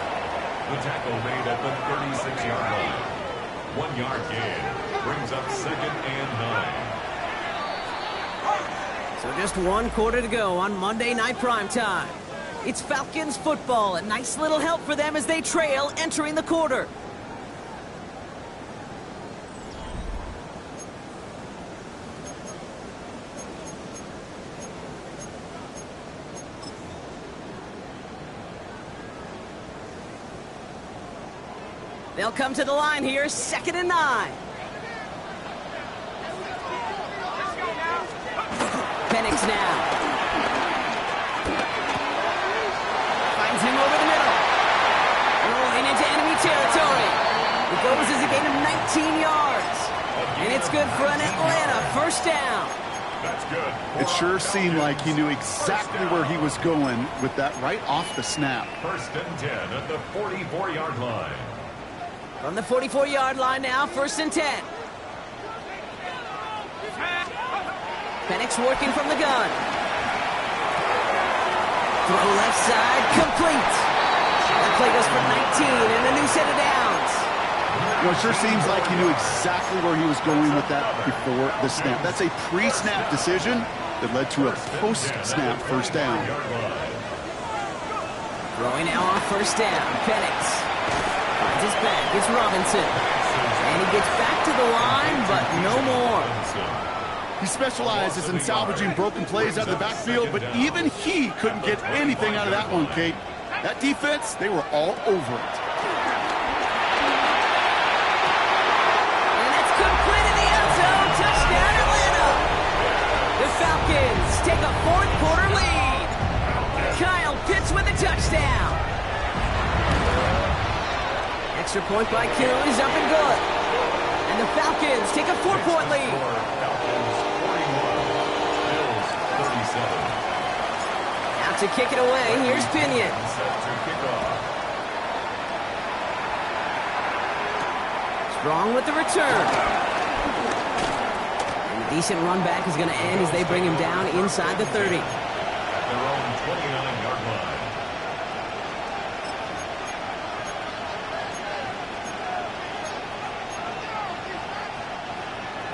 B: The tackle made at the 36-yard line. 1-yard gain brings up 2nd and 9.
A: So just 1 quarter to go on Monday Night Primetime. It's Falcons football, a nice little help for them as they trail entering the quarter. They'll come to the line here, 2nd and 9. Penix now. Finds him over the middle. Rolling into enemy territory. It goes as a gain of 19 yards. And it's good for an Atlanta 1st down.
B: That's good.
C: It sure seemed like he knew exactly where he was going with that right off the snap.
B: 1st and 10 at the 44-yard line.
A: From the 44-yard line now, 1st and 10. Penix working from the gun. Throw left side, complete. That play goes for 19 and a new set of downs.
C: You know, it sure seems like he knew exactly where he was going with that before the snap. That's a pre-snap decision that led to a post-snap 1st down.
A: Throwing now on 1st down, Penix. Finds his back, it's Robinson. And he gets back to the line, but no more.
C: He specializes in salvaging broken plays out of the backfield, but even he couldn't get anything out of that one, Kate. That defense, they were all over it.
A: And that's complete in the end zone. Touchdown, Atlanta. The Falcons take a 4th quarter lead. Kyle Pitts with a touchdown. Extra point by Kittle is up and good. And the Falcons take a 4-point lead.
B: Falcons 41, Bills 37.
A: Out to kick it away, here's Pinion.
B: Set to kick off.
A: Strong with the return. And a decent run back is going to end as they bring him down inside the 30.
B: At their own 29-yard line.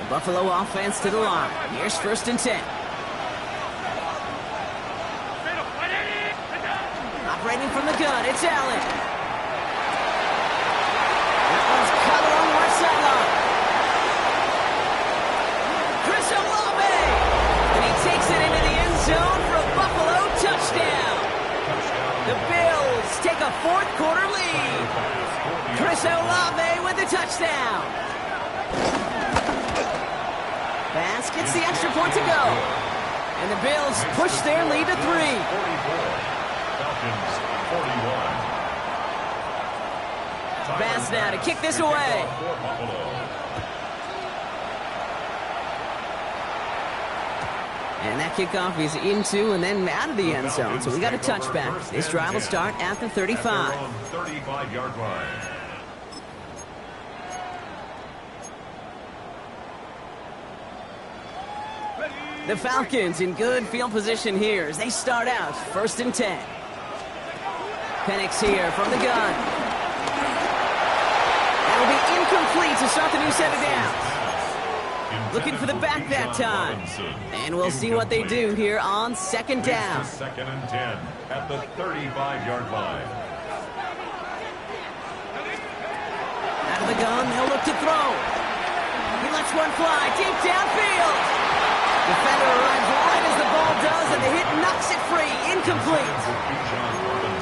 A: Buffalo offense to the line. Here's 1st and 10. Operating from the gun, it's Allen. That one's cut along the left sideline. Chris Olave! And he takes it into the end zone for a Buffalo touchdown. The Bills take a 4th quarter lead. Chris Olave with the touchdown. defense gets the extra point to go. And the Bills push their lead to 3.
B: 44. Falcons 41.
A: Bass now to kick this away. And that kickoff is into and then out of the end zone. So we got a touchback. This drive will start at the 35.
B: 35-yard line.
A: The Falcons in good field position here as they start out 1st and 10. Penix here from the gun. That'll be incomplete to start the new set of downs. Looking for the back that time. And we'll see what they do here on 2nd down.
B: 2nd and 10 at the 35-yard line.
A: Out of the gun, they'll look to throw. He lets one fly deep downfield. Defender arrives right as the ball does, and the hit knocks it free. Incomplete.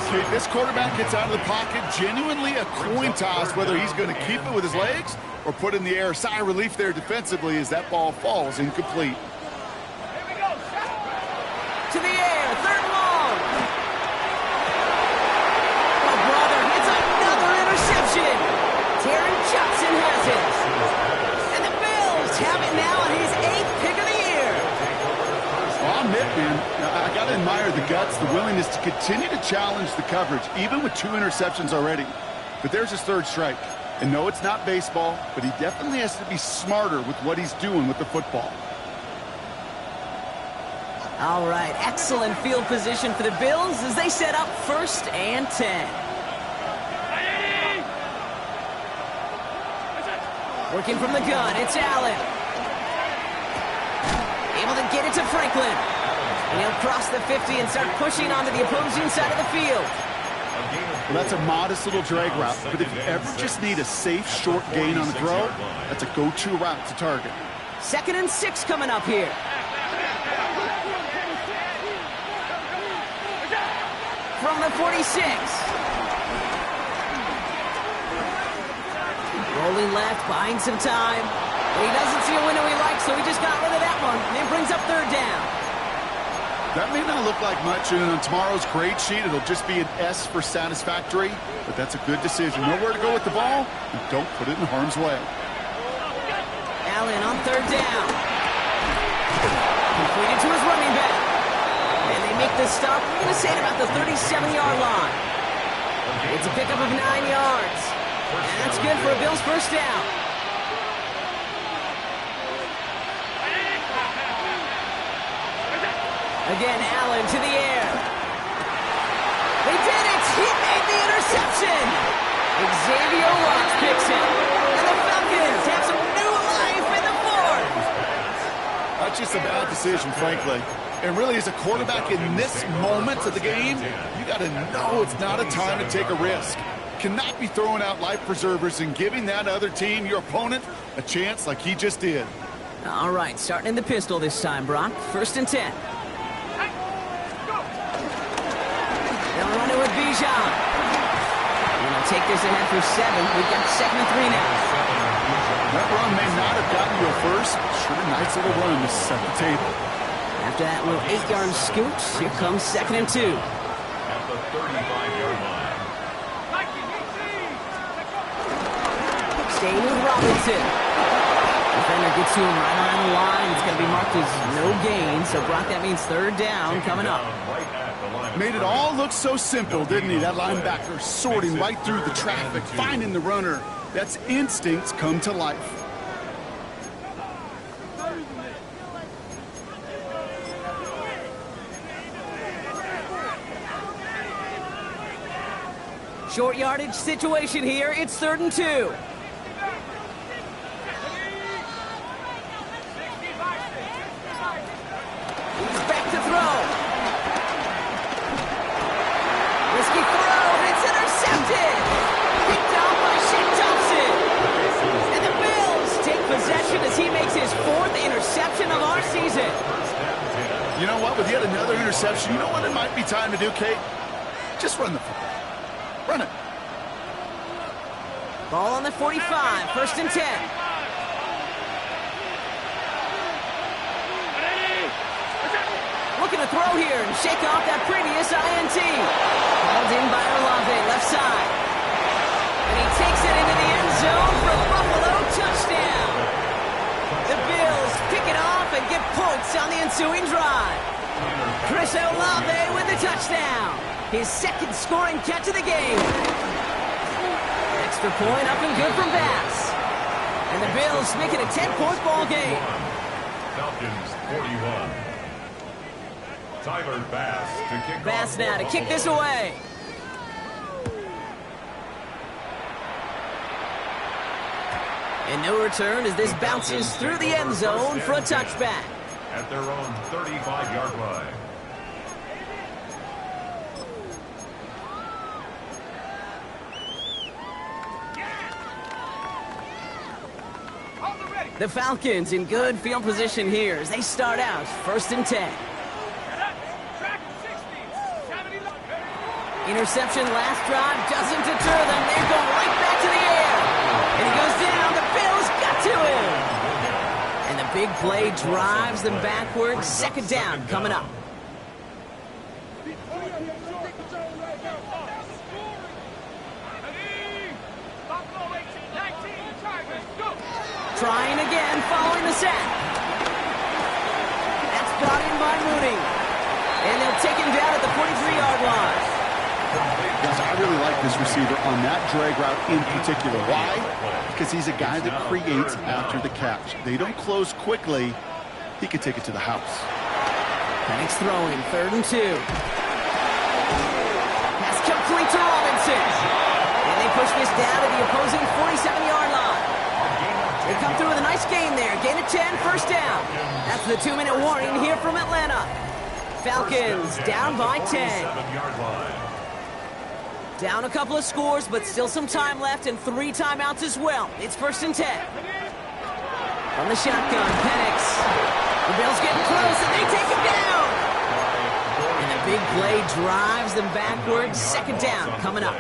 C: Okay, this quarterback gets out of the pocket. Genuinely a coin toss whether he's going to keep it with his legs or put in the air. Sigh of relief there defensively as that ball falls incomplete.
A: To the air, 3rd and long. Oh, brother, it's another interception. Taron Johnson has it. And the Bills have it now on his 8th pick of the year.
C: Well, I'll admit, man, I got to admire the guts, the willingness to continue to challenge the coverage, even with 2 interceptions already. But there's his 3rd strike. And no, it's not baseball, but he definitely has to be smarter with what he's doing with the football.
A: All right, excellent field position for the Bills as they set up 1st and 10. Working from the gun, it's Allen. Able to get it to Franklin. And he'll cross the 50 and start pushing onto the opposing side of the field.
C: Well, that's a modest little drag route, but if you ever just need a safe, short gain on the throw, that's a go-to route to target.
A: 2nd and 6 coming up here. From the 46. Rolling left, buying some time. But he doesn't see a window he likes, so he just got rid of that one. And it brings up 3rd down.
C: That may not look like much, and on tomorrow's grade sheet, it'll just be an S for satisfactory, but that's a good decision. Know where to go with the ball, and don't put it in harm's way.
A: Allen on 3rd down. Completed to his running back. And they make the stop, we're going to say at about the 37-yard line. It's a pickup of 9 yards. And that's good for a Bills 1st down. Again, Allen to the air. They did it! He made the interception! Xavier Watts picks it. And the Falcons have some new life in the 4th.
C: That's just a bad decision, frankly. And really, as a quarterback in this moment of the game, you got to know it's not a time to take a risk. Cannot be throwing out life preservers and giving that other team, your opponent, a chance like he just did.
A: All right, starting in the pistol this time, Brock. 1st and 10. They'll run it with Bijan. We'll take this ahead for 7. We've got 2nd and 3 now.
C: That run may not have gotten you a first. Sure, a nice little run to set the table.
A: After that little 8-yard scoot, here comes 2nd and 2.
B: At the 35-yard line.
A: Staying with Robinson. Defender gets to him right around the line. It's going to be marked as no gain. So, Brock, that means 3rd down coming up.
C: Made it all look so simple, didn't he? That linebacker sorting right through the traffic, finding the runner. That's instincts come to life.
A: Short yardage situation here. It's 3rd and 2.
C: You know what? With yet another interception, you know what it might be time to do, Kate? Just run the football. Run it.
A: Ball on the 45, 1st and 10. looking to throw here and shake off that previous INT. Called in by Olave, left side. And he takes it into the end zone for a Buffalo touchdown. The Bills pick it off and get points on the ensuing drive. Chris Olave with the touchdown. His second scoring catch of the game. Extra point up and good from Bass. And the Bills make it a 10-point ball game.
B: Falcons 41. Tyler Bass to kick
A: Bass
B: off
A: now to kick this away. And no return as this bounces through the end zone for a touchback.
B: At their own 35-yard line.
A: The Falcons in good field position here as they start out 1st and 10. Interception last drive doesn't deter them. They go right back to the air. And he goes down. The Bills got to him. And the big play drives them backwards. 2nd down coming up. Trying again following the sack. That's brought in by Mooney. And they'll take him down at the 43-yard line.
C: Guys, I really like this receiver on that drag route in particular. Why? Because he's a guy that creates after the catch. They don't close quickly. He could take it to the house.
A: Banks throwing, 3rd and 2. Pass complete to Robinson. And they push this down to the opposing 47-yard line. They come through with a nice gain there. Gain of 10, 1st down. That's the 2-minute warning here from Atlanta. Falcons down by 10. Down a couple of scores, but still some time left and 3 timeouts as well. It's 1st and 10. From the shotgun, Penix. The Bills getting close, and they take him down. And the big play drives them backwards. 2nd down coming up.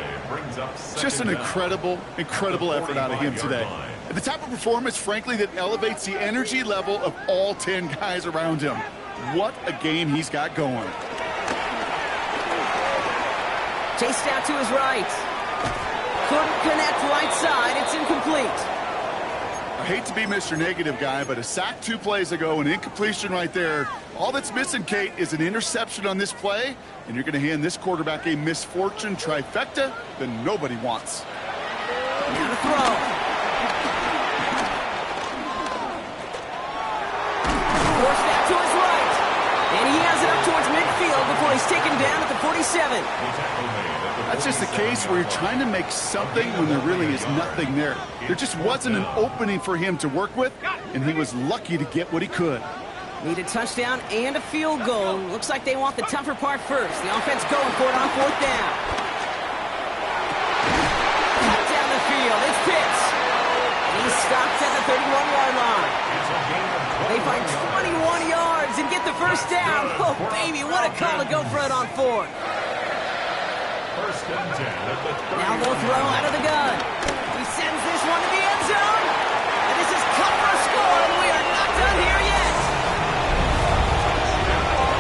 C: Just an incredible effort out of him today. The type of performance, frankly, that elevates the energy level of all 10 guys around him. What a game he's got going.
A: Chased out to his right. Couldn't connect right side. It's incomplete.
C: I hate to be Mr. Negative guy, but a sack 2 plays ago, an incompletion right there. All that's missing, Kate, is an interception on this play, and you're going to hand this quarterback a misfortune trifecta that nobody wants.
A: Now to throw. Forced out to his right. And he has it up towards midfield before he's taken down at the 47.
C: That's just the case where you're trying to make something when there really is nothing there. There just wasn't an opening for him to work with, and he was lucky to get what he could.
A: Need a touchdown and a field goal. Looks like they want the tougher part first. The offense going for it on 4th down. Cut down the field. It's Pitts. He stops at the 31-yard line. They find 21 yards and get the 1st down. Oh, baby, what a call to go for it on 4th. Now they'll throw out of the gun. He sends this one to the end zone. And this is cut for a score, and we are not done here yet.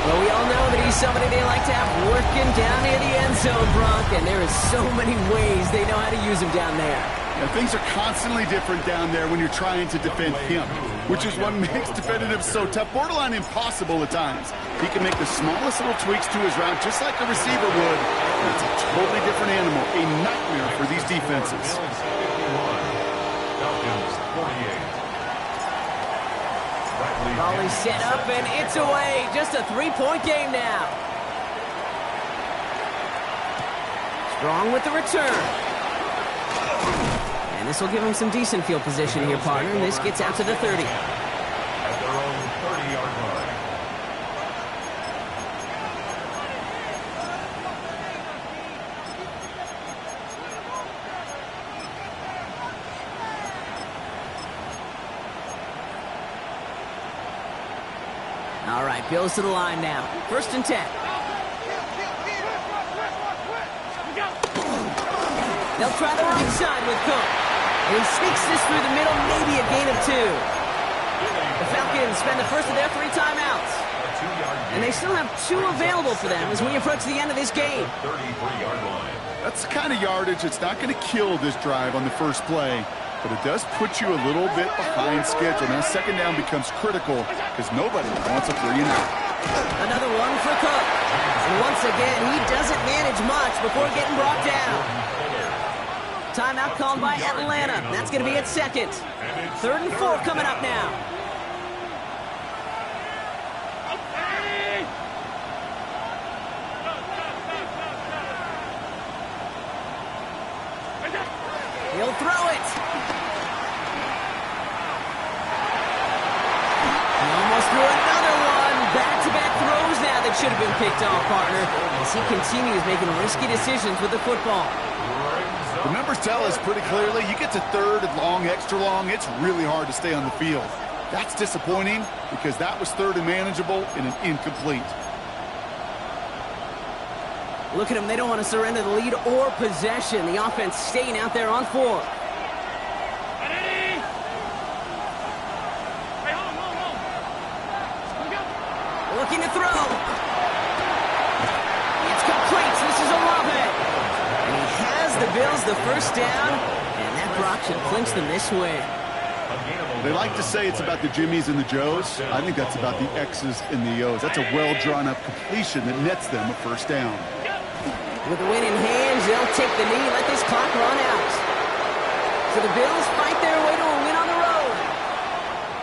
A: Well, we all know that he's somebody they like to have working down near the end zone, Brock, and there is so many ways they know how to use him down there.
C: Yeah, things are constantly different down there when you're trying to defend him, which is what makes defending him so tough, borderline impossible at times. He can make the smallest little tweaks to his route just like a receiver would. And it's a totally different animal, a nightmare for these defenses.
A: Volley set up, and it's away. Just a 3-point game now. Strong with the return. And this will give him some decent field position here, partner. And this gets out to the 30.
B: At their own 30-yard line.
A: All right, Bills to the line now. 1st and 10. They'll try the right side with Cook. And he sneaks this through the middle, maybe a gain of 2. The Falcons spend the first of their 3 timeouts.
B: A 2-yard
A: And they still have 2 available for them as we approach the end of this game.
B: 33-yard line.
C: That's the kind of yardage that's not going to kill this drive on the first play, but it does put you a little bit behind schedule. Now, second down becomes critical because nobody wants a 3 and out.
A: Another one for Cook. And once again, he doesn't manage much before getting brought down. Timeout called by Atlanta. That's going to be at second. 3rd and 4 coming up now. He'll throw it. He almost threw another one. Back-to-back throws now that should have been picked off, partner, as he continues making risky decisions with the football.
C: The numbers tell us pretty clearly, you get to 3rd and long, extra long, it's really hard to stay on the field. That's disappointing because that was 3rd and manageable and an incomplete.
A: Look at them. They don't want to surrender the lead or possession. The offense staying out there on 4.
D: Ready? Hey, hold on. Look up.
A: Looking to throw. It's complete. This is Olave. And he has the Bills the first down. And that block should clinch them this way.
C: They like to say it's about the Jimmies and the Joes. I think that's about the X's and the O's. That's a well-drawn-up completion that nets them a first down.
A: With the win in hands, they'll take the knee, let this clock run out. So the Bills fight their way to a win on the road.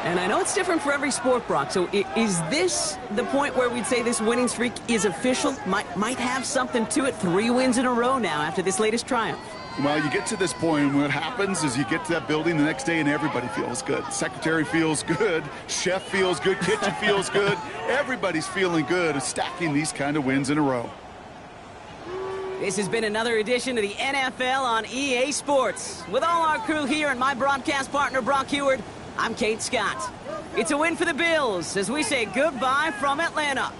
A: And I know it's different for every sport, Brock. So is this the point where we'd say this winning streak is official? Might have something to it. 3 wins in a row now after this latest triumph.
C: Well, you get to this point, and what happens is you get to that building the next day, and everybody feels good. Secretary feels good. Chef feels good. Kitchen feels good. Everybody's feeling good of stacking these kind of wins in a row.
A: This has been another edition of the NFL on EA Sports. With all our crew here and my broadcast partner, Brock Heward, I'm Kate Scott. It's a win for the Bills as we say goodbye from Atlanta.